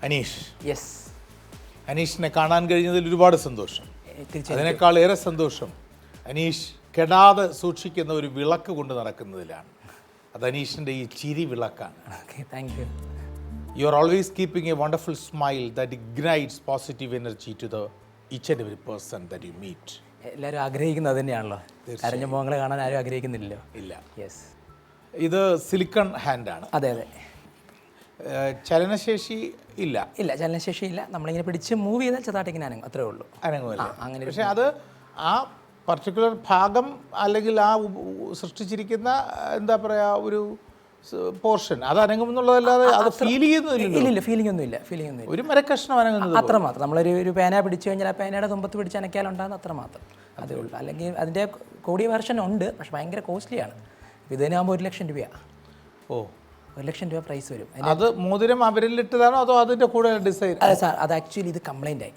Aneesh, yes, അനീഷിനെ കാണാൻ കഴിഞ്ഞതിൽ ഒരുപാട് സന്തോഷം. തീർച്ചയായും. അതിനേക്കാൾ ഏറെ സന്തോഷം അനീഷ് കെടാതെ സൂക്ഷിക്കുന്ന ഒരു വിളക്ക് കൊണ്ട് നടക്കുന്നതിലാണ്. അത് അനീഷിൻ്റെ ഈ ചിരി വിളക്കാണ്. Okay, thank you. You are always keeping a wonderful smile that ignites positive energy to the each and every person that you meet. എല്ലാവരും ആഗ്രഹിക്കുന്നത് അത് തന്നെയാണല്ലോ. കരഞ്ഞ മുഖങ്ങളെ കാണാൻ ആരും ആഗ്രഹിക്കുന്നില്ലല്ലോ. ഇല്ല. യെസ്, ഇത് സിലിക്കൺ ഹാൻഡാണ്. അതെ അതെ. ചലനശേഷി ഇല്ല. ഇല്ല, ചലനശേഷി ഇല്ല. നമ്മളിങ്ങനെ പിടിച്ച് മൂവ് ചെയ്താൽ ചെറുതായിട്ട് ഇങ്ങനെ അനങ്ങും, അത്രേ ഉള്ളൂ. അനങ്ങുമല്ല. അങ്ങനെ. പക്ഷെ അത് ആ പർട്ടിക്കുലർ ഭാഗം അല്ലെങ്കിൽ ആ സൃഷ്ടിച്ചിരിക്കുന്ന എന്താ പറയുക ഒരു പോർഷൻ അത് അനങ്ങുമെന്നുള്ളതല്ലാതെ അത് ഫീൽ ചെയ്യുന്നില്ല. ഇല്ല, ഫീലിംഗ് ഒന്നും ഇല്ല. ഒരു മരക്കഷ്ണം അനങ്ങുന്നത് അത്രമാത്രം. നമ്മളൊരു പേന പിടിച്ചു കഴിഞ്ഞാൽ ആ പേനയുടെ തുമ്പത്ത് പിടിച്ച് അനക്കാലുണ്ടാകുന്ന അത്രമാത്രം അതേ ഉള്ളൂ. അല്ലെങ്കിൽ അതിൻ്റെ കൂടിയ വെർഷൻ ഉണ്ട്, പക്ഷെ ഭയങ്കര കോസ്റ്റ്ലിയാണ്. ഇതിനാകുമ്പോൾ 1 ലക്ഷം രൂപയാണ്. ഓ, 1 ലക്ഷം രൂപ പ്രൈസ് വരും. അത് മോതിരം അവരിലിട്ടതാണോ അതോ അതിൻ്റെ കൂടെ ഡിസൈൻ? അതെ സാർ, അത് ആക്ച്വലി ഇത് കംപ്ലൈൻ്റ് ആയി.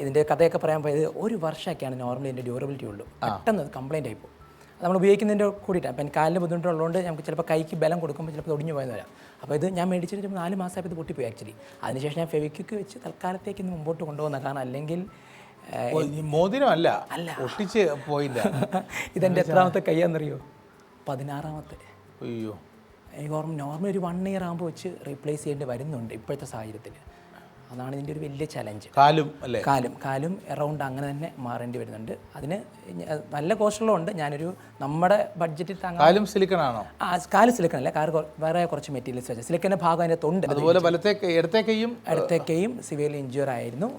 ഇതിൻ്റെ കഥയൊക്കെ പറയാൻ പോയത് 1 വർഷമൊക്കെയാണ് നോർമലി ഇതിൻ്റെ ഡ്യൂറബിലിറ്റി ഉള്ളൂ. പെട്ടെന്ന് അത് കംപ്ലൈൻ്റ് ആയിപ്പോൾ. അത് നമ്മൾ ഉപയോഗിക്കുന്നതിൻ്റെ കൂടിയിട്ടാണ്. അപ്പം എനിക്ക് കാലിന് ബുദ്ധിമുട്ടുള്ളതുകൊണ്ട് നമുക്ക് ചിലപ്പോൾ കൈക്ക് ബലം കൊടുക്കുമ്പോൾ ചിലപ്പോൾ ഒടിഞ്ഞു പോയെന്ന് വരാം. അപ്പോൾ ഇത് ഞാൻ മേടിച്ചിട്ട് 4 മാസമായപ്പോൾ ഇത് പൊട്ടിപ്പോയി ആക്ച്വലി. അതിനുശേഷം ഞാൻ ഫെവിക്വിക്ക് വെച്ച് തൽക്കാലത്തേക്ക് ഇന്ന് മുമ്പോട്ട് കൊണ്ടുപോകുന്ന, കാരണം അല്ലെങ്കിൽ മോതിരമല്ല, അല്ല ഒട്ടിച്ച് പോയില്ല. ഇതെൻ്റെ എത്രാമത്തെ കയ്യാണെന്നറിയോ? 16ാമത്തെ. അയ്യോ, എനിക്ക് ഓർമ്മ നോർമൽ ഒരു 1 ഇയർ ആകുമ്പോൾ വെച്ച് റീപ്ലേസ് ചെയ്യേണ്ടി വരുന്നുണ്ട് ഇപ്പോഴത്തെ സാഹചര്യത്തിൽ. അതാണ് ഇതിൻ്റെ ഒരു വലിയ ചലഞ്ച്. കാലും അല്ലേ? കാലും എറൗണ്ട് അങ്ങനെ തന്നെ മാറേണ്ടി വരുന്നുണ്ട്. അതിന് നല്ല കോസ്റ്റുള്ളതുണ്ട്. ഞാനൊരു നമ്മുടെ ബഡ്ജറ്റിൽ കാലും സിലിക്കൺ ആണോ? കാല് സിലിക്കൺ അല്ല, വേറെ കുറച്ച് മെറ്റീരിയൽസ് വെച്ചാൽ സിലിക്കൻ്റെ ഭാഗം അതിൻ്റെ തൊണ്ട്. അതുപോലെ ഇടത്തെ കൈയും സിവിയർലി ഇഞ്ചുർ ആയിരുന്നു.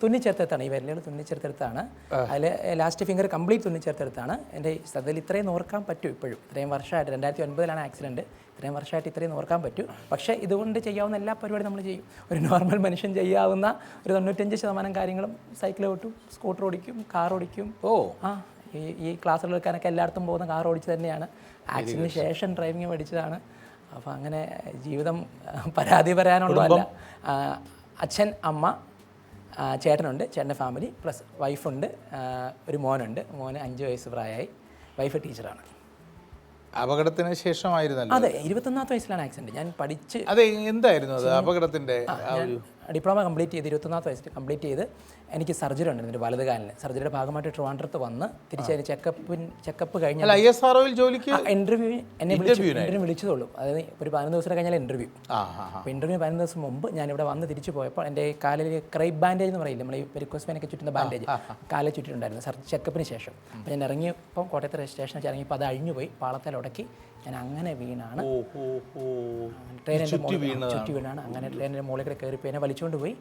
തുന്നിച്ചേർത്തെടുത്താണ്, ഈ വിരലുകൾ തുന്നിച്ചേർത്തെടുത്താണ്. അതിൽ ലാസ്റ്റ് ഫിംഗർ കംപ്ലീറ്റ് തുന്നിച്ചേർത്തെടുത്താണ്. എൻ്റെ ശ്രദ്ധയിൽ ഇത്രയും ഓർക്കാൻ പറ്റും ഇപ്പോഴും. ഇത്രയും വർഷമായിട്ട് 2009 ആക്സിഡൻറ്റ്. ഇത്രയും വർഷമായിട്ട് ഇത്രയും ഓർക്കാൻ പറ്റും. പക്ഷേ ഇതുകൊണ്ട് ചെയ്യാവുന്ന എല്ലാ പരിപാടിയും നമ്മൾ ചെയ്യും. ഒരു നോർമൽ മനുഷ്യൻ ചെയ്യാവുന്ന ഒരു 95% കാര്യങ്ങളും സൈക്കിൾ ഓട്ടും, സ്കൂട്ടർ ഓടിക്കും, കാർ ഓടിക്കും. ഈ ക്ലാസ്സുകൾ എടുക്കാനൊക്കെ എല്ലായിടത്തും പോകുന്ന കാർ ഓടിച്ച് തന്നെയാണ്. ആക്സിഡൻറ്റിന് ശേഷം ഡ്രൈവിങ് പഠിച്ചതാണ്. അപ്പോൾ അങ്ങനെ ജീവിതം പരാതി പറയാനുള്ളതല്ല. അച്ഛൻ, അമ്മ, ചേട്ടനുണ്ട്, ചേട്ടൻ്റെ ഫാമിലി പ്ലസ് വൈഫുണ്ട്, ഒരു മോനുണ്ട്. മോന് 5 വയസ്സ് പ്രായമായി. വൈഫ് ടീച്ചറാണ്. അപകടത്തിന് ശേഷമായിരുന്നല്ലോ? അതെ, 21ാമത്തെ വയസ്സിലാണ് ആക്സിഡൻറ്റ്. ഞാൻ പഠിച്ച് അതെ. എന്തായിരുന്നു അത് അപകടത്തിൻ്റെ? ഡിപ്ലോമ കംപ്ലീറ്റ് ചെയ്ത് 21ാമത്തെ വയസ്സിൽ കംപ്ലീറ്റ് ചെയ്ത് എനിക്ക് സർജറി ഉണ്ട് എൻ്റെ വലത് കാലിന്. സർജറിയുടെ ഭാഗമായിട്ട് ട്രിവാൻഡ്രത്ത് വന്ന് തിരിച്ചതിന് ചെക്കപ്പ് കഴിഞ്ഞാൽ ISROയിൽ ജോലിക്ക് എന്നെ വിളിച്ചതുള്ളൂ. അതായത് ഒരു 15 ദിവസം കഴിഞ്ഞാൽ ഇൻ്റർവ്യൂ. അപ്പോൾ ഇൻ്റർവ്യൂ 15 ദിവസം മുമ്പ് ഞാനിവിടെ വന്ന് തിരിച്ചു പോയപ്പോൾ എൻ്റെ കാലിൽ ക്രൈബ് ബാൻഡേജ് എന്ന് പറയില്ല, നമ്മൾ ഈ വെരിക്കോസ്മേനൊക്കെ ചുറ്റുന്ന ബാൻഡേജ് കാലിൽ ചുറ്റിട്ടുണ്ടായിരുന്നു ചെക്കപ്പിന് ശേഷം. അപ്പോൾ ഞാൻ ഇറങ്ങിയപ്പം കോട്ടയത്തെ സ്റ്റേഷനിൽ വെച്ച് ഇറങ്ങിയപ്പോൾ അത് അഴിഞ്ഞു പോയി, പാളത്തിൽ ഉടക്കി ഞാൻ അങ്ങനെ വീണാണ്. ട്രെയിനിൻ്റെ ചുറ്റി വീണാണ്. അങ്ങനെ ട്രെയിനിൻ്റെ മുകളിൽ കൂടെ കയറിപ്പോയി എന്നെ വലിച്ചുകൊണ്ട് പോയി.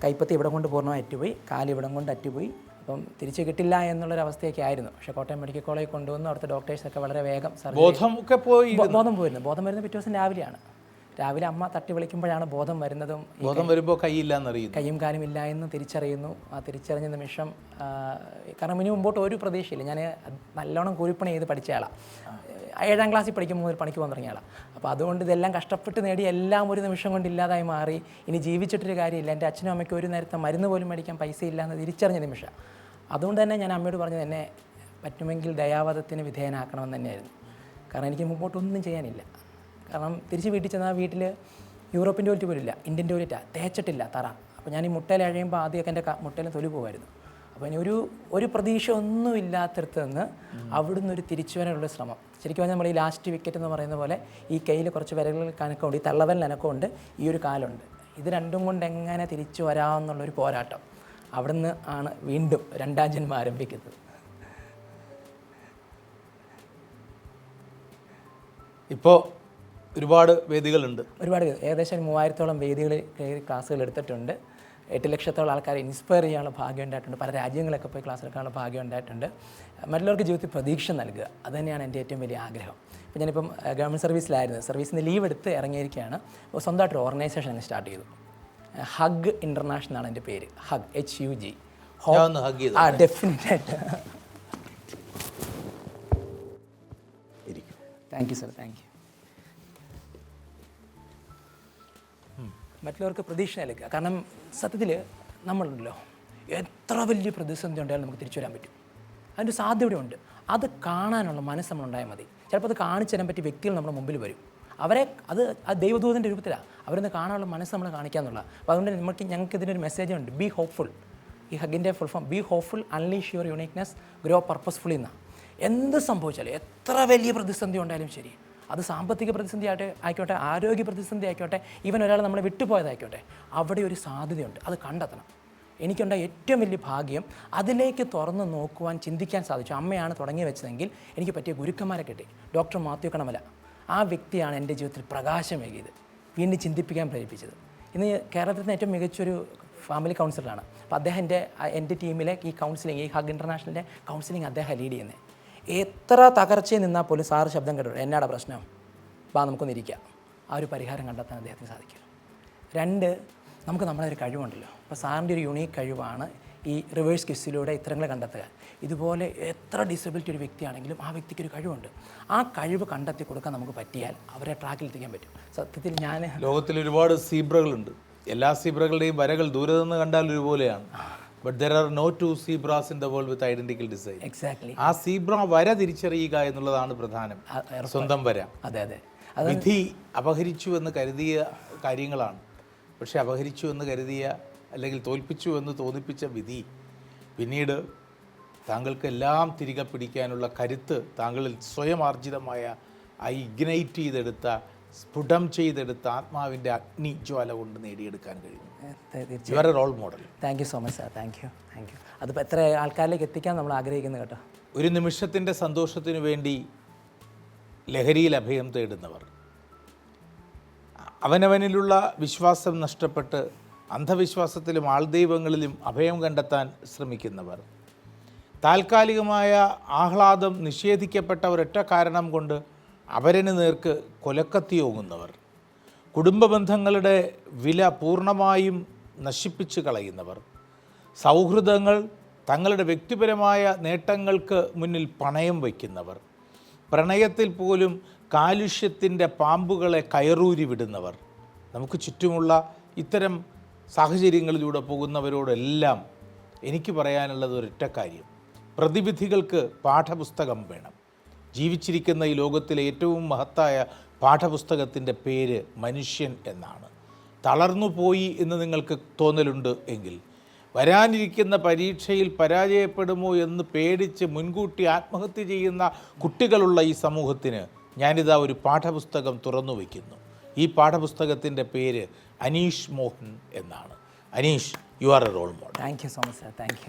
കൈപ്പത്തി ഇവിടെ കൊണ്ട് പൂർണ്ണമായി അറ്റുപോയി, കാല് ഇവിടം കൊണ്ട് അറ്റുപോയി. അപ്പം തിരിച്ച് കിട്ടില്ല എന്നുള്ളൊരവസ്ഥയൊക്കെ ആയിരുന്നു. പക്ഷേ കോട്ടയം മെഡിക്കൽ കോളേജിൽ കൊണ്ടുവന്ന് അവിടുത്തെ ഡോക്ടേഴ്സൊക്കെ വളരെ വേഗം ബോധം പോയിരുന്നു. ബോധം വരുന്നത് പിറ്റേ ദിവസം രാവിലെയാണ്. രാവിലെ അമ്മ തട്ടി വിളിക്കുമ്പോഴാണ് ബോധം വരുന്നതും. ബോധം വരുമ്പോൾ കൈയും കാലും ഇല്ല എന്ന് തിരിച്ചറിയുന്നു. ആ തിരിച്ചറിഞ്ഞ നിമിഷം, കാരണം ഇനി മുമ്പോട്ട് ഒരു പ്രതീക്ഷയില്ല. ഞാൻ നല്ലോണം കൂലിപ്പണി ചെയ്ത് പഠിച്ച ആളാണ്. 7ാം ക്ലാസ്സിൽ പഠിക്കുമ്പോൾ ഒരു പണിക്ക് പോകാൻ തുടങ്ങിയ ആളാണ്. അപ്പോൾ അതുകൊണ്ട് ഇതെല്ലാം കഷ്ടപ്പെട്ട് നേടി എല്ലാം ഒരു നിമിഷം കൊണ്ട് ഇല്ലാതായി മാറി. ഇനി ജീവിച്ചിട്ടൊരു കാര്യമില്ല. എൻ്റെ അച്ഛനും അമ്മയ്ക്കും ഒരു നേരത്തെ മരുന്ന് പോലും മേടിക്കാൻ പൈസ ഇല്ല എന്ന് തിരിച്ചറിഞ്ഞ നിമിഷം. അതുകൊണ്ട് തന്നെ ഞാൻ അമ്മയോട് പറഞ്ഞത് എന്നെ പറ്റുമെങ്കിൽ ദയാവധത്തിന് വിധേയനാക്കണമെന്ന് തന്നെയായിരുന്നു. കാരണം എനിക്ക് മുമ്പോട്ടൊന്നും ചെയ്യാനില്ല. കാരണം തിരിച്ച് വീട്ടിൽ ചെന്നാൽ വീട്ടിൽ യൂറോപ്യൻ ടോയ്ലറ്റ് പോലും ഇല്ല, ഇന്ത്യൻ ടോയ്ലറ്റാണ്, തേച്ചിട്ടില്ല തറ. അപ്പോൾ ഞാൻ ഈ മുട്ടയിൽ അഴയുമ്പോൾ ആദ്യമൊക്കെ എൻ്റെ മുട്ടയിലും തൊലി പോകുമായിരുന്നു. അപ്പോൾ ഇനി ഒരു പ്രതീക്ഷ ഒന്നും ഇല്ലാത്തടത്ത് നിന്ന് അവിടുന്ന് ഒരു തിരിച്ചു വരാനുള്ള ശ്രമം. ശരിക്കും പറഞ്ഞാൽ നമ്മൾ ഈ ലാസ്റ്റ് വിക്കറ്റ് എന്ന് പറയുന്ന പോലെ ഈ കയ്യിൽ കുറച്ച് വിരലുകൾ കനക്കമുണ്ട്, ഈ തള്ളവലിന് അനക്കമുണ്ട്, ഈ ഒരു കാലുണ്ട്. ഇത് രണ്ടും കൊണ്ട് എങ്ങനെ തിരിച്ചു വരാമെന്നുള്ളൊരു പോരാട്ടം. അവിടുന്ന് ആണ് വീണ്ടും 2ാം ജന്മം ആരംഭിക്കുന്നത്. ഇപ്പോൾ ഒരുപാട് വേദികളുണ്ട്. ഏകദേശം 3000-ഓളം വേദികളിൽ കയറി ക്ലാസ്സുകൾ എടുത്തിട്ടുണ്ട്. 8 ലക്ഷത്തോളം ആൾക്കാരെ ഇൻസ്പയർ ചെയ്യാനുള്ള ഭാഗ്യം ഉണ്ടായിട്ടുണ്ട്. പല രാജ്യങ്ങളൊക്കെ പോയി ക്ലാസ് എടുക്കാനുള്ള ഭാഗ്യം ഉണ്ടായിട്ടുണ്ട്. മറ്റുള്ളവർക്ക് ജീവിതത്തിൽ പ്രതീക്ഷ നൽകുക, അതുതന്നെയാണ് എൻ്റെ ഏറ്റവും വലിയ ആഗ്രഹം. ഇപ്പോൾ ഞാനിപ്പം ഗവൺമെൻറ് സർവീസിലായിരുന്നു. സർവീസിൽ നിന്ന് ലീവ് എടുത്ത് ഇറങ്ങിയിരിക്കുകയാണ്. അപ്പോൾ സ്വന്തമായിട്ടൊരു ഓർഗനൈസേഷൻ അങ്ങ് സ്റ്റാർട്ട് ചെയ്തു. ഹഗ് ഇൻ്റർനാഷണൽ ആണ് എൻ്റെ പേര്. Hug HUG. ഡെഫിനറ്റായിട്ട്. Thank you sir, thank you. മറ്റുള്ളവർക്ക് പ്രതീക്ഷ നൽകുക. കാരണം സത്യത്തിൽ നമ്മളുണ്ടല്ലോ, എത്ര വലിയ പ്രതിസന്ധി ഉണ്ടായാലും നമുക്ക് തിരിച്ചു വരാൻ പറ്റും. അതിൻ്റെ സാധ്യതയുണ്ട്. അത് കാണാനുള്ള മനസ്സ് നമ്മളുണ്ടായാൽ മതി. ചിലപ്പോൾ അത് കാണിച്ചു തരാൻ പറ്റിയ വ്യക്തികൾ നമ്മുടെ മുമ്പിൽ വരും. അവരെ അത് ദൈവദൂതൻ്റെ രൂപത്തിലാണ് അവരൊന്ന് കാണാനുള്ള മനസ്സ് നമ്മൾ കാണിക്കുക എന്നുള്ളത്. അപ്പോൾ അതുകൊണ്ട് ഞങ്ങൾക്ക് ഇതിനൊരു മെസ്സേജ് ഉണ്ട്, ബി ഹോപ്പ്ഫുൾ. ഈ ഹഗിൻ്റെ full form be hopeful, unleash your uniqueness, grow purposefully എന്നാണ്. എന്ത് സംഭവിച്ചാലും എത്ര വലിയ പ്രതിസന്ധി ഉണ്ടായാലും ശരി, അത് സാമ്പത്തിക പ്രതിസന്ധി ആയിക്കോട്ടെ, ആരോഗ്യ പ്രതിസന്ധി ആയിക്കോട്ടെ, ഈവൻ ഒരാൾ നമ്മളെ വിട്ടുപോയതായിക്കോട്ടെ, അവിടെ ഒരു സാധ്യതയുണ്ട്, അത് കണ്ടെത്തണം. എനിക്കുണ്ടായ ഏറ്റവും വലിയ ഭാഗ്യം അതിലേക്ക് തുറന്ന് നോക്കുവാൻ, ചിന്തിക്കാൻ സാധിച്ചു. അമ്മയാണ് തുടങ്ങി വെച്ചതെങ്കിൽ എനിക്ക് പറ്റിയ ഗുരുക്കന്മാരെ കിട്ടി. ഡോക്ടർ മാത്യു കണമല, ആ വ്യക്തിയാണ് എൻ്റെ ജീവിതത്തിൽ പ്രകാശമേകിയത്, വീണ്ടും ചിന്തിപ്പിക്കാൻ പ്രേരിപ്പിച്ചത്. ഇന്ന് കേരളത്തിലെ ഏറ്റവും മികച്ചൊരു ഫാമിലി കൗൺസിലറാണ്. അപ്പോൾ അദ്ദേഹം എൻ്റെ ടീമിലെ ഈ കൗൺസിലിംഗ്, ഈ ഹഗ് ഇൻ്റർനാഷണലിൻ്റെ കൗൺസിലിംഗ് അദ്ദേഹം ലീഡ് ചെയ്യുന്നത്. എത്ര തകർച്ചയിൽ നിന്നാൽ പോലും സാറ് ശബ്ദം കേട്ടോ, എന്നാടാ പ്രശ്നം, നമുക്കൊന്ന് ഇരിക്കാം, ആ ഒരു പരിഹാരം കണ്ടെത്താൻ അദ്ദേഹത്തിന് സാധിക്കും. 2, നമുക്ക് നമ്മളെ ഒരു കഴിവുണ്ടല്ലോ. അപ്പോൾ സാറിൻ്റെ ഒരു യുണീക്ക് കഴിവാണ് ഈ റിവേഴ്സ് ക്വിസിലൂടെ ഉത്തരങ്ങൾ കണ്ടെത്തുക. ഇതുപോലെ എത്ര ഡിസബിലിറ്റി ഒരു വ്യക്തിയാണെങ്കിലും ആ വ്യക്തിക്ക് ഒരു കഴിവുണ്ട്. ആ കഴിവ് കണ്ടെത്തി കൊടുക്കാൻ നമുക്ക് പറ്റിയാൽ അവരെ ട്രാക്കിലെത്തിക്കാൻ പറ്റും. സത്യത്തിൽ ഞാൻ ലോകത്തിൽ ഒരുപാട് സീബ്രകളുണ്ട്. എല്ലാ സീബ്രകളുടെയും വരകൾ ദൂരെ നിന്ന് കണ്ടാൽ ഒരുപോലെയാണ്. But there are no 2 zebras in the world with identical design. Exactly. ആ സീബ്ര വര തിരിച്ചറിയുക എന്നുള്ളതാണ് പ്രധാനം. സ്വന്തം വര. അതെ അതെ. വിധി അപഹരിച്ചു എന്ന് കരുതിയ കാര്യങ്ങളാണ്. പക്ഷെ അപഹരിച്ചു എന്ന് കരുതിയ അല്ലെങ്കിൽ തോൽപ്പിച്ചു എന്ന് തോന്നിപ്പിച്ച വിധി പിന്നീട് താങ്കൾക്ക് എല്ലാം തിരികെ പിടിക്കാനുള്ള കരുത്ത് താങ്കളിൽ സ്വയം ആർജിതമായ ആ ഇഗ്നൈറ്റ് ചെയ്തെടുത്ത, സ്ഫുടം ചെയ്തെടുത്ത ആത്മാവിൻ്റെ അഗ്നിജ്വാല കൊണ്ട് നേടിയെടുക്കാൻ കഴിയും. You are a role model. Thank you so much sir. Thank you. അതിപ്പോൾ എത്ര ആൾക്കാരിലേക്ക് എത്തിക്കാൻ നമ്മൾ ആഗ്രഹിക്കുന്നത് കേട്ടോ. ഒരു നിമിഷത്തിൻ്റെ സന്തോഷത്തിനു വേണ്ടി ലഹരിയിൽ അഭയം തേടുന്നവർ, അവനവനിലുള്ള വിശ്വാസം നഷ്ടപ്പെട്ട് അന്ധവിശ്വാസത്തിലും ആൾദൈവങ്ങളിലും അഭയം കണ്ടെത്താൻ ശ്രമിക്കുന്നവർ, താൽക്കാലികമായ ആഹ്ലാദം നിഷേധിക്കപ്പെട്ട ഒരൊറ്റ കാരണം കൊണ്ട് അവരന് നേർക്ക് കൊലക്കത്തിയോങ്ങുന്നവർ, കുടുംബ ബന്ധങ്ങളുടെ വില പൂർണ്ണമായും നശിപ്പിച്ച് കളയുന്നവർ, സൗഹൃദങ്ങൾ തങ്ങളുടെ വ്യക്തിപരമായ നേട്ടങ്ങൾക്ക് മുന്നിൽ പണയം വയ്ക്കുന്നവർ, പ്രണയത്തിൽ പോലും കാലുഷ്യത്തിൻ്റെ പാമ്പുകളെ കയറൂരി വിടുന്നവർ, നമുക്ക് ചുറ്റുമുള്ള ഇത്തരം സാഹചര്യങ്ങളിലൂടെ പോകുന്നവരോടെല്ലാം എനിക്ക് പറയാനുള്ളത് ഒരൊറ്റ കാര്യം: പ്രതിവിധികൾക്ക് പാഠപുസ്തകം വേണം. ജീവിച്ചിരിക്കുന്ന ഈ ലോകത്തിലെ ഏറ്റവും മഹത്തായ പാഠപുസ്തകത്തിൻ്റെ പേര് മനുഷ്യൻ എന്നാണ്. തളർന്നുപോയി എന്ന് നിങ്ങൾക്ക് തോന്നലുണ്ട് എങ്കിൽ, വരാനിരിക്കുന്ന പരീക്ഷയിൽ പരാജയപ്പെടുമോ എന്ന് പേടിച്ച് മുൻകൂട്ടി ആത്മഹത്യ ചെയ്യുന്ന കുട്ടികളുള്ള ഈ സമൂഹത്തിന് ഞാനിതാ ഒരു പാഠപുസ്തകം തുറന്നു വയ്ക്കുന്നു. ഈ പാഠപുസ്തകത്തിൻ്റെ പേര് അനീഷ് മോഹൻ എന്നാണ്. Aneesh, you are a role model. Thank you so much sir. Thank U.